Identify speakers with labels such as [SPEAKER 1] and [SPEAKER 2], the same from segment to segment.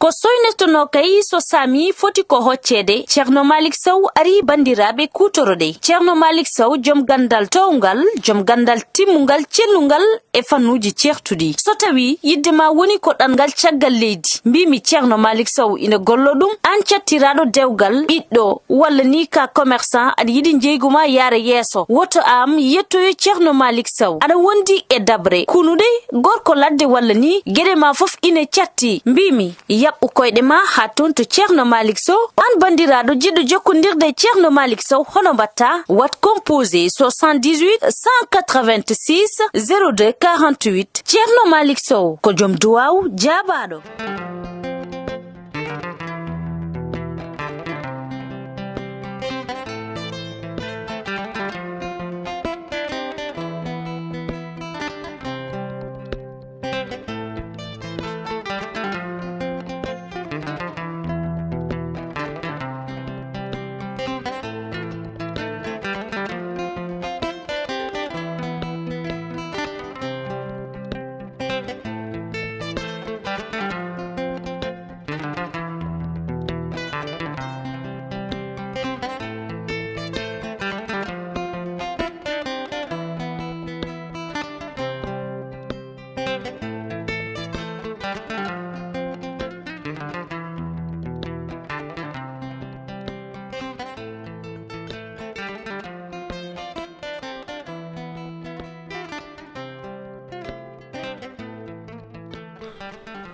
[SPEAKER 1] ko soynestono kay so sami foti ko hoccede Ceerno Malick Sow ari bandiraɓe kutorode. Ceerno Malick Sow jom gandal towgal jom gandal timmungal cellungal e fannuji certudi. So tawi yiddema woni ko ɗangal caggal leydi mbimi Ceerno Malick Sow ina gollo ɗum an cattiraɗo dewgal ɓiɗɗo walla ni ka commerçant aɗa yiɗi jeyguma yaara yeeso woto am yettoyo Ceerno Malick Sow aɗa wondi e dabre kunude gorko ladde walla ni gueɗe ma fof ine catti mbimi yaɓɓu koyɗe ma ha ton to Ceerno Malick Sow. An bandiraɗo jiɗɗo jokkodirde Ceerno Malick Sow hono mbatta wat composé 78 186 02 48 Ceerno Malick Sow ko joom duwaw jaabaɗo.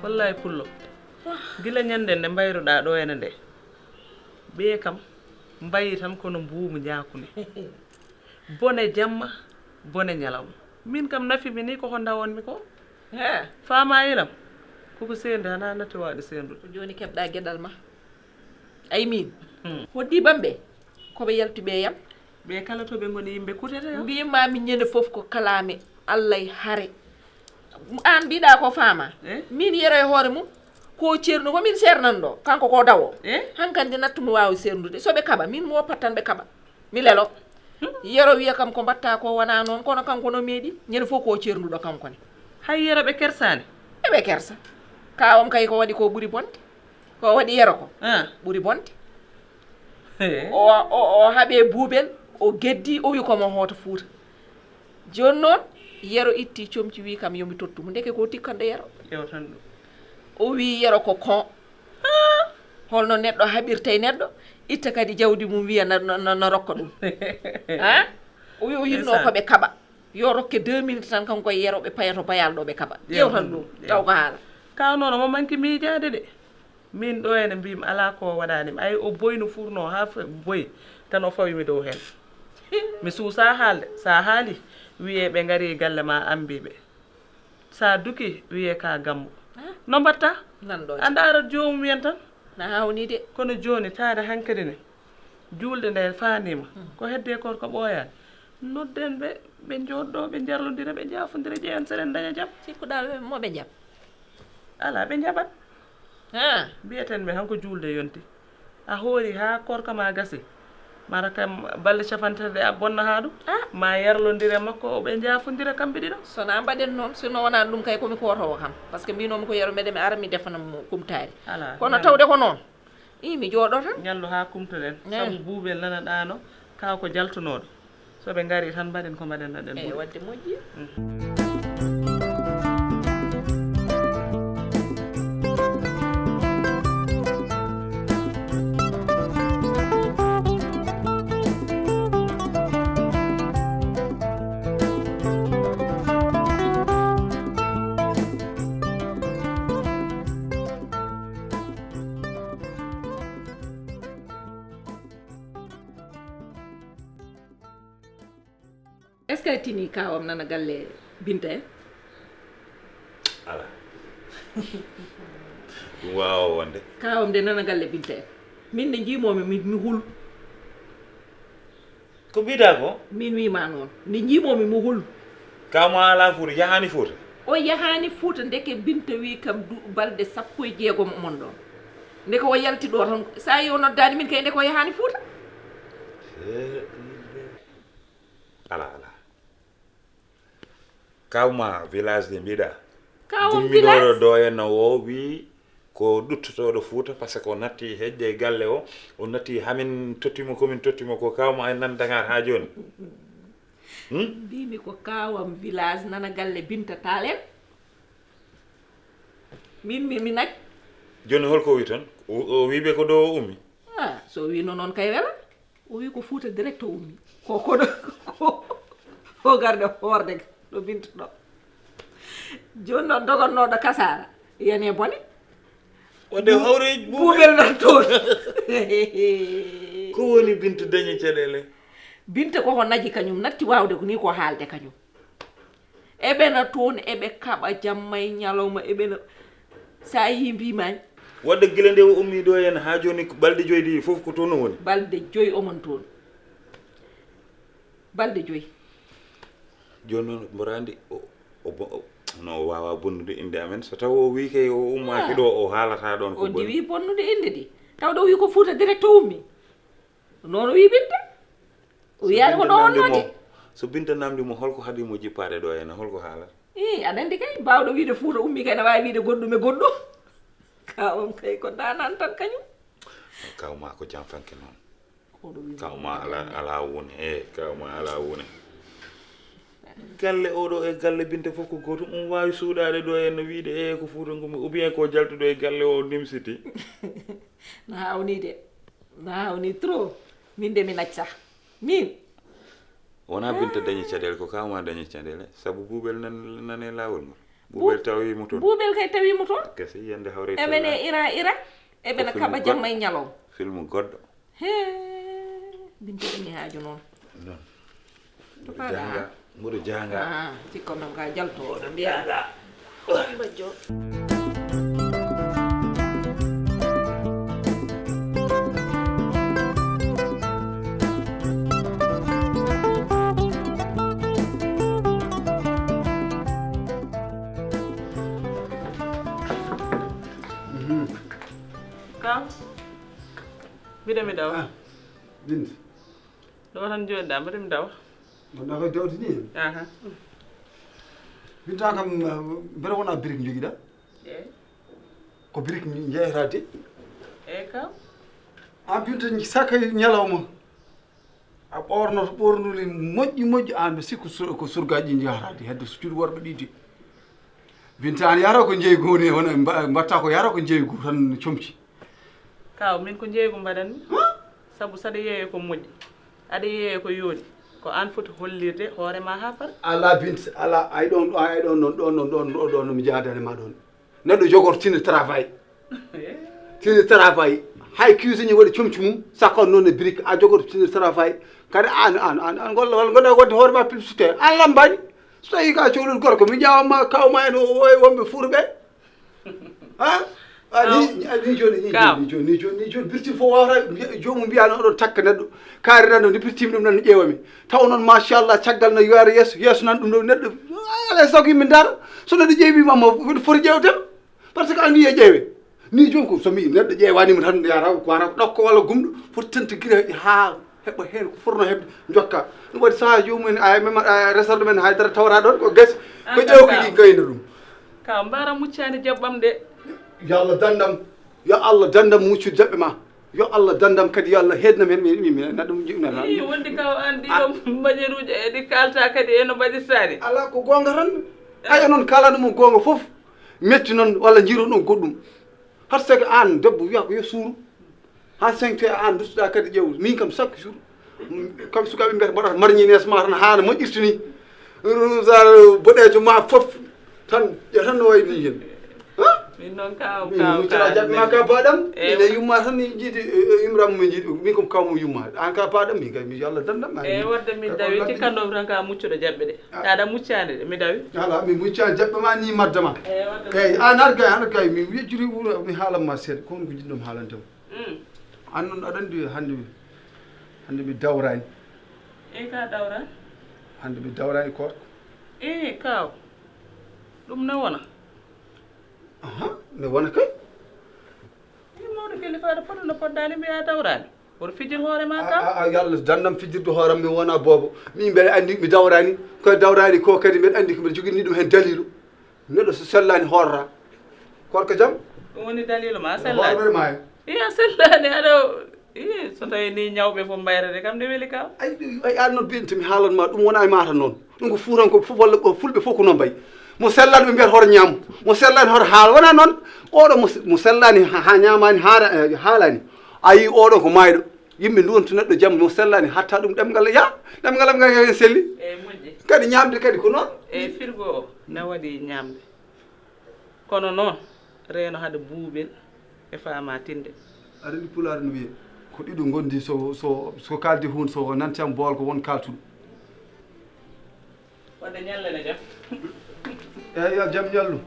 [SPEAKER 2] wallahi pullo gila nyande nde mbayruɗa ɗo ene nde ɓe kam mbayi tan kono mbuumu ñakunde bone jamma bone ñalawma min kam nafimi ni koko dawonmi ko he fama yilam koko sende hana natti waɗi sendude
[SPEAKER 3] joni keɓɗa gueɗal ma ay min hoddi bamɓe koɓe yaltuɓe yam
[SPEAKER 2] ɓe kala to ɓe goni yimɓe kutete
[SPEAKER 3] mbimami ñande foof ko kalame allah haare an mbiɗa ko faama min yero e hoore mum ko ceerno ko min sernan ɗo kanko ko dawo hankandi nattumi wawi sernude soɓe kaɓa min mi woppat tan ɓe kaɓa mi lelo yero wiya kam ko mbatta ko wona noon kono kanko no meeɗi ñande fof ko ceernuɗo kankone
[SPEAKER 2] hay yero ɓe kersani
[SPEAKER 3] eɓe kersa kawam kay ko waɗi ko ɓuuri bonde ko waɗi yero ko ɓuuri bonde o haaɓe buuɓel o geddi o wi komo hoto Fuuta joni noon yero itti comci wi kam yomi tottumo ndeke ko tikkanɗo yero
[SPEAKER 2] ƴewtan ɗum
[SPEAKER 3] o wi yero ko kon holno neɗɗo haɓirta e neɗɗo itta kadi jawdi mum wiya no rokka ɗum ha o wi o yinno koɓe kaɓa yo rokke 2 minutes tan kanko e yero ɓe payato bayal ɗo ɓe kaɓa ƴewtan ɗum taw ko haala
[SPEAKER 2] kawnono mo manki miijade de min ɗo ene mbimi ala ko waɗanimi ay o boyno furno ha boyi tan o fawimi dow hen mi suusa haalde sa haali wiye ɓe ngari galle ma ambiɓe sa duki wiye ka gammo no mbatta anda ara jomum wiyan tan
[SPEAKER 3] na hawni de
[SPEAKER 2] kono joni taade hankadi ne julde nde fanima ko hedde korko ɓooyani nodden ɓe jodɗo ɓe jarlodira ɓe jafodira ƴeewen seɗen daña jaam
[SPEAKER 3] sikkuɗa moɓe jaam
[SPEAKER 2] ala ɓe jaɓat mbiyeten ɓe hanko julde yonti a hoori ha korka ma gasi mara kam balle capantede a bonna ha ɗum ma yarlodire makko ɓe jafodira kamɓe ɗiɗo
[SPEAKER 3] sona mbaɗen noon sino wonani ɗum kay komi kotowo kam par ce que mbinomi ko yero meɗe mi ara mi defanamo kumtari kono tawde ko noon mi jooɗo tan
[SPEAKER 2] ñallu ha kumtoɗen saabu buuɓel nanaɗano kaw ko jaltunoɗo soɓe ngari tan mbaɗen ko mbaɗenno ɗen
[SPEAKER 3] ɓuuri wadde moƴƴi est ce que tini kawam nana galle Binta en
[SPEAKER 4] ala ɗum wawa wonde
[SPEAKER 3] kawam de nana galle Binta en min nde jimomi mi hul
[SPEAKER 4] ko mbiɗa ko
[SPEAKER 3] min wima noon nde jimomi mi hul
[SPEAKER 4] kawma ala Fuuta yahani Fuuta
[SPEAKER 3] o yahani Fuuta ndeke Binta wi kam balɗe 16 mon ɗon ndeke o yalti ɗo tan sa yi o noddani min kay ndeke o yahani Fuuta
[SPEAKER 4] ala kawma village de mbiɗa
[SPEAKER 3] kawam
[SPEAKER 4] gumminoɗo ɗo henno o wi ko ɗuttotoɗo Fuuta par ce que o natti heƴƴe galle o natti hamin tottimo komin tottimo ko kawma en nan Dakar ha joni
[SPEAKER 3] mbimi ko kawam village nana galle Binta Tall en min nag
[SPEAKER 4] joni holko wi ton o wiɓe ko ɗo o ummi
[SPEAKER 3] so wino noon kay wela o wi ko Fuuta direct o ummi ko koɗo ko garde horde ɗo Binta ɗo joni noon dogonnoɗo kasara yene bone
[SPEAKER 4] wadde hawre
[SPEAKER 3] buuɓel nan toon
[SPEAKER 4] ko woni Binta dañi caɗele
[SPEAKER 3] Binta koko naji kañum natti wawde ko ni ko haalde kañum eɓena toon eɓe kaɓa jamma e ñalawma eɓena sa yi mbimani
[SPEAKER 4] wadde guila nde o ummi ɗo hen ha joni balɗe 5 ɗi foof ko toon woni
[SPEAKER 3] balɗe 5 omon toon balɗe 5
[SPEAKER 4] joni noon mboɗo andi no o wawa bonnude inde amen so taw o wi kay o ummaki ɗo o haalata ɗon ko
[SPEAKER 3] o diwi bonnude inde ɗi tawɗo wi ko Fuuta direct o ummi noon o wi Binta o wiyani ko ɗo wonnode
[SPEAKER 4] so Binta namdimo holko haadimo jippade ɗo henna holko haalata
[SPEAKER 3] aɗa andi kay mbawɗo wiide Fuuta ummi kay ne wawi wiide goɗɗum e goɗɗum kawam kay ko danan tan kañum
[SPEAKER 4] kawma ko jam fanke noon kawma ala wone kawma ala wone galle oɗo e galle Binta fof ko gotum wawi suuɗade ɗo henno wiide ko Fuuta ngumi ou bien ko jaltuɗo e galle o nimsiti
[SPEAKER 3] no hawni de no hawni trop min de mi nacca min
[SPEAKER 4] wona Binta dañi caɗele ko kawma dañi caɗele saabu buuɓel nane lawol ngol buuɓel tawimo toon
[SPEAKER 3] buuɓel kay tawimo toon
[SPEAKER 4] kese yande hawre
[SPEAKER 3] eɓene ira eɓene kaɓa jamma e ñalom
[SPEAKER 4] film goɗɗo
[SPEAKER 3] Binta dañi haaju noon
[SPEAKER 4] mboɗo janga
[SPEAKER 3] cikko noon ka jaltoɗo mbiyaga bajjo
[SPEAKER 2] Kam mbiɗa mi dawa
[SPEAKER 5] Binta
[SPEAKER 2] ɗo tan joɗiɗa mbiɗa mi dawa
[SPEAKER 5] wonɗa koye dawdi ni Binta kam beɗa wona brique joguiɗa ko brique jeeyatade
[SPEAKER 2] kam
[SPEAKER 5] Binta saka ñalawma a ɓornoto ɓornuli moƴƴi an ɓe sikku ko surgaji ɗi jahatade hedde so cuuɗi worɓe ɗi de Binta an yara ko jeygu woni hono mbatta ko yara ko jeygu tan comci
[SPEAKER 2] kaw min ko jeygu mbaɗanmi saabu saɗa yeeya ko moƴƴi aɗa yeeya ko yooɗi ko an foti hollirde hoorema ha par
[SPEAKER 5] ala Binta ala ay ɗon ɗon nomi jahadani ma ɗon neɗɗo jogoto tine travail tine travail hay cuisine waɗi comci mum sakko noon e brique a jogoto tine travail kadi an golla walla gonɗa wadde hoorema publicité an lambani so tawi ka cohlol gorko mi ƴawama kawma en wonɓe Fuuta ɓe ni joni birti fof wawata jomum mbiyano oɗon takka neɗɗo kaari nan ɗo nde birtimi ɗum nan no ƴeewami taw noon machallah caggal no yoore yeeso nan ɗum ɗo neɗɗo alay sago yimɓe daara so neɗɗo ƴeewimama woɗi foti ƴeewdema par ce que an wiye ƴeewe ni joni ko somi neɗɗo ƴeewanima tan yata ko wata ɗokko walla gumɗo foti tentiguira ha heɓa hen ko forno heɓde jokka ɗum waɗi saha jomum ay même resorde men haydara tawata ɗon ko gasi ko ƴewko gayna ɗum
[SPEAKER 2] kaw mbara muccani jaɓɓam de
[SPEAKER 5] yo Allah dandam muccude jaɓɓe ma yo Allah dandam kadi yo Allah heednam hen mi neɗɗo jiɓnata
[SPEAKER 2] wondi kaw an ɗiɗo mbañeruji e ɗi kalta kadi eno mbaɗirtani
[SPEAKER 5] ala ko gonga tan ay noon kalano mum gonga foof metti noon walla jiiron ɗon goɗɗum par ce que an debbo wiya ko yo suuru ha 5 heures an duttoɗa kadi ƴeew min kam chaque jour kam sukaɓe mbiyata mbaɗata marñi ma tan haana moƴƴirta ni boɗejo ma foof tan ƴe tan no wayni hen
[SPEAKER 2] min noon kaw
[SPEAKER 5] muccata jaɓɓe ma ka baɗam ene yumma tan jiiɗi imramu min jiiɗi min kom kawmo yumma an ka baɗam min kay mi yo Allah dandam
[SPEAKER 2] wadde min dawi cikkannomi tan ka muccuɗo jaɓɓe ɗe taɗa muccani ɗe mi dawi
[SPEAKER 5] ala mi muccani jaɓɓe ma ni maddama eyyi an haɗa kay mi wejjuri mi haalanma seeɗa ko woni ko jiɗɗomi haalantema an noon aɗa andi hande mi dawrani
[SPEAKER 2] ka dawrani
[SPEAKER 5] hande mi dawrani korka
[SPEAKER 2] kaw ɗum ne wona
[SPEAKER 5] ne wona kay
[SPEAKER 2] mawɗo kilifaɗo poɗo no poddani mbiya dawrani woto fijir hoorema kam
[SPEAKER 5] yo Allah dandam fijirde hooram mi wona boobo min mbeɗa andi mi dawrani ko dawrani ko kadi mbeɗa andi ko mbeɗa joguini ɗum hen dalilu neɗɗo so sellani hoorata korka jaam
[SPEAKER 2] ko woni dalilo ma
[SPEAKER 5] hoore
[SPEAKER 2] sellani
[SPEAKER 5] ma
[SPEAKER 2] iya sellani aɗa so tawi ni ñawɓe fof mbayrede kam nde weeli kaw
[SPEAKER 5] ay an noon Binta mi haalan ma ɗum wona e mata noon ɗum ko fuuranko fof walla fulɓe fof ko noon mbayi mo sellani ɓe mbiyata hoto ñaam mo sellani hoto haala wona noon oɗo mo sellani ha ñamani haalani ayi oɗo ko mayɗo yimɓe duwantu neɗɗo jamma mo sellani hatta ɗum ɗemgal ya ɗemgal am ngal hen selli
[SPEAKER 2] e moƴƴi
[SPEAKER 5] kadi ñamde kadi ko noon
[SPEAKER 2] e firgo o ne waɗi ñamde kono noon reeno haade buuɓel e faama tinde
[SPEAKER 5] aɗa andi pulaar no wiye ko ɗiɗo gondi so kaldi hunde so nantiam bool ko won kaltuɗo
[SPEAKER 2] wadde ñallene jam
[SPEAKER 5] eyi yo jaam ñallu